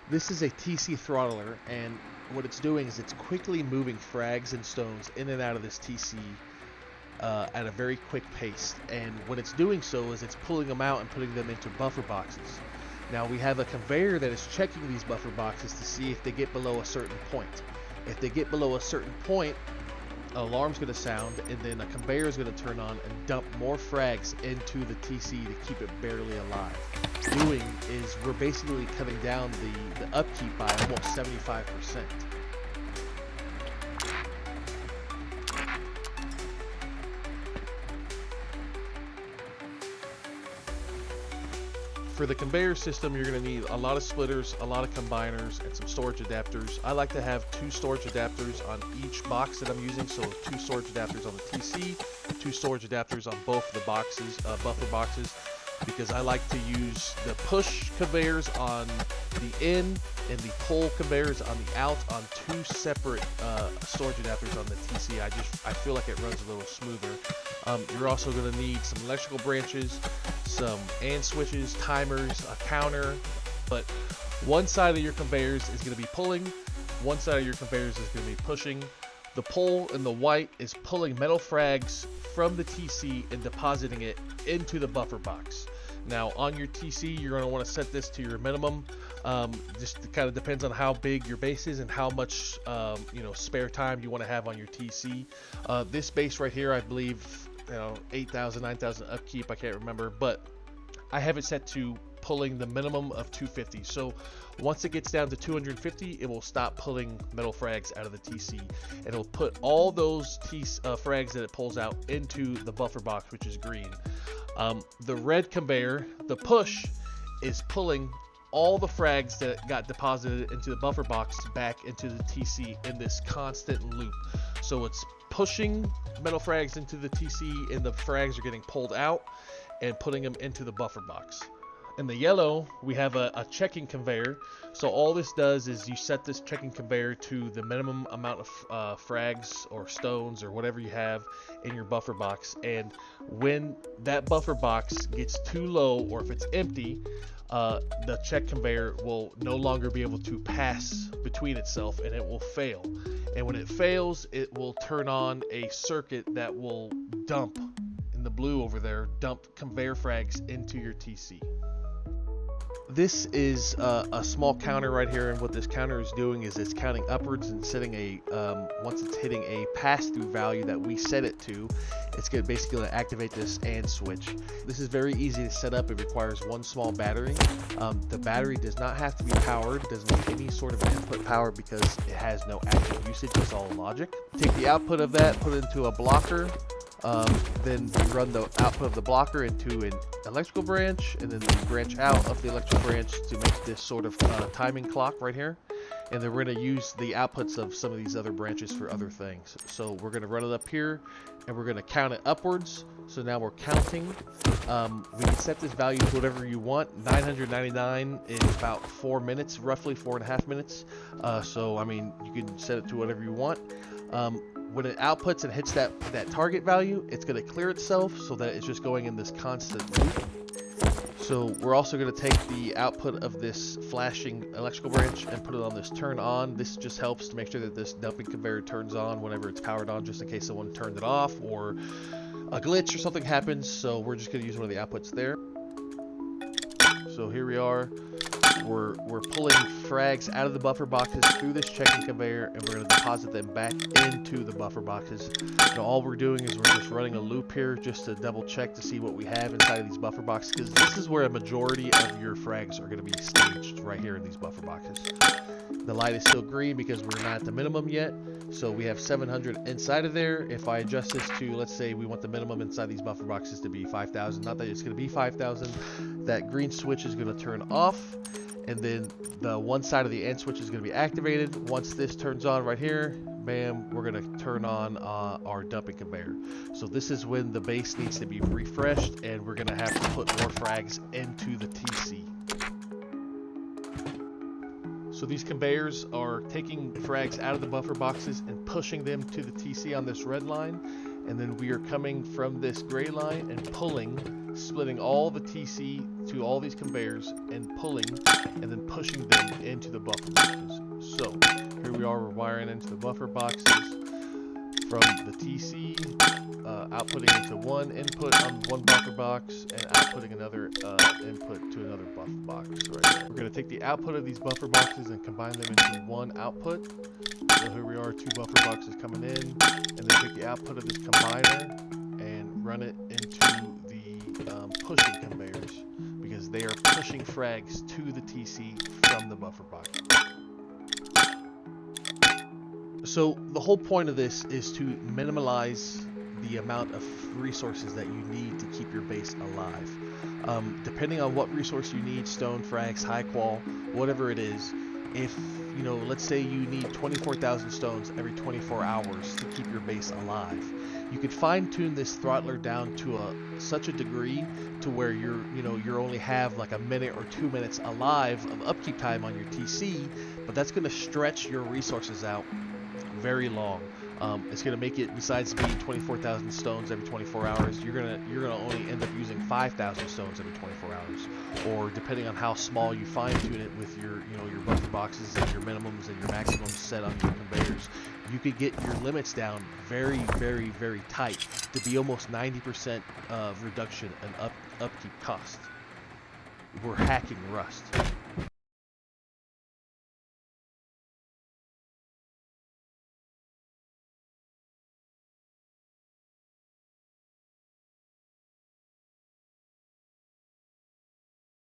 This is a TC throttler, and what it's doing is it's quickly moving frags and stones in and out of this TC at a very quick pace. And what it's doing so is it's pulling them out and putting them into buffer boxes. Now we have a conveyor that is checking these buffer boxes to see if they get below a certain point. If they get below a certain point, an alarm's going to sound, and then a conveyor is going to turn on and dump more frags into the TC to keep it barely alive. Doing is we're basically cutting down the upkeep by almost 75%. For the conveyor system, you're going to need a lot of splitters, a lot of combiners, and some storage adapters. I like to have 2 storage adapters on each box that I'm using, so 2 storage adapters on the TC, 2 storage adapters on both the boxes, buffer boxes, because I like to use the push conveyors on the in and the pull conveyors on the out on 2 separate storage adapters on the TC. I feel like it runs a little smoother. You're also going to need some electrical branches, some AND switches, timers, a counter, but one side of your conveyors is going to be pulling, one side of your conveyors is going to be pushing. The pull in the white is pulling metal frags from the TC and depositing it into the buffer box. Now on your TC, you're going to want to set this to your minimum. Just kind of depends on how big your base is and how much spare time you want to have on your TC. This base right here, I believe, 8,000, 9,000 upkeep, I can't remember, but I have it set to pulling the minimum of 250. So once it gets down to 250, it will stop pulling metal frags out of the TC, and it'll put all those frags that it pulls out into the buffer box, which is green. The red conveyor, the push, is pulling all the frags that got deposited into the buffer box back into the TC in this constant loop. So it's pushing metal frags into the TC, and the frags are getting pulled out and putting them into the buffer box. In the yellow, we have a checking conveyor. So all this does is you set this checking conveyor to the minimum amount of frags or stones or whatever you have in your buffer box, and when that buffer box gets too low or if it's empty, the check conveyor will no longer be able to pass between itself, and it will fail. And when it fails, it will turn on a circuit that will dump, in the blue over there, dump conveyor frags into your TC. This is a small counter right here, and what this counter is doing is it's counting upwards and setting a once it's hitting a pass-through value that we set it to, it's going to basically activate this AND switch. This is very easy to set up. It requires one small battery. The battery does not have to be powered, doesn't need any sort of input power because it has no actual usage, it's all logic. Take the output of that, put it into a blocker, then you run the output of the blocker into an electrical branch, and then you branch out of the electrical branch to make this sort of timing clock right here. And then we're going to use the outputs of some of these other branches for other things. So we're going to run it up here, and we're going to count it upwards. So now we're counting. We can set this value to whatever you want. 999 is about 4 minutes, roughly 4.5 minutes. So I mean, you can set it to whatever you want. When it outputs and hits that target value, it's going to clear itself so that it's just going in this constant loop. So we're also going to take the output of this flashing electrical branch and put it on this turn on. This just helps to make sure that this dumping conveyor turns on whenever it's powered on, just in case someone turned it off or a glitch or something happens. So we're just going to use one of the outputs there. So here we are. We're pulling frags out of the buffer boxes through this checking conveyor, and we're going to deposit them back into the buffer boxes. Now all we're doing is we're just running a loop here just to double check to see what we have inside of these buffer boxes, because this is where a majority of your frags are going to be staged, right here in these buffer boxes. The light is still green because we're not at the minimum yet, so we have 700 inside of there. If I adjust this to, let's say we want the minimum inside these buffer boxes to be 5,000, not that it's going to be 5,000, that green switch is going to turn off, and then the one side of the AND switch is going to be activated. Once this turns on right here, bam, we're going to turn on our dumping conveyor. So this is when the base needs to be refreshed, and we're going to have to put more frags into the TC. So these conveyors are taking frags out of the buffer boxes and pushing them to the TC on this red line, and then we are coming from this gray line and pulling splitting all the TC to all these conveyors and pulling and then pushing them into the buffer boxes. So here we are, we're wiring into the buffer boxes from the TC, outputting into one input on one buffer box and outputting another input to another buffer box right here. We're going to take the output of these buffer boxes and combine them into one output. So here we are, 2 buffer boxes coming in, and then take the output of this combiner and run it into the pushing conveyors, because they are pushing frags to the TC from the buffer box. So the whole point of this is to minimize the amount of resources that you need to keep your base alive. Depending on what resource you need, stone, frags, high qual, whatever it is, if, you know, let's say you need 24,000 stones every 24 hours to keep your base alive, you could fine-tune this throttler down to such a degree to where you only have like a minute or 2 minutes alive of upkeep time on your TC, but that's going to stretch your resources out very long. It's going to make it, besides being 24,000 stones every 24 hours, you're gonna only end up using 5,000 stones every 24 hours, or depending on how small you fine-tune it with your your buffer boxes and your minimums and your maximums set on your conveyors, you could get your limits down very, very, very tight to be almost 90% reduction in upkeep cost. We're hacking Rust.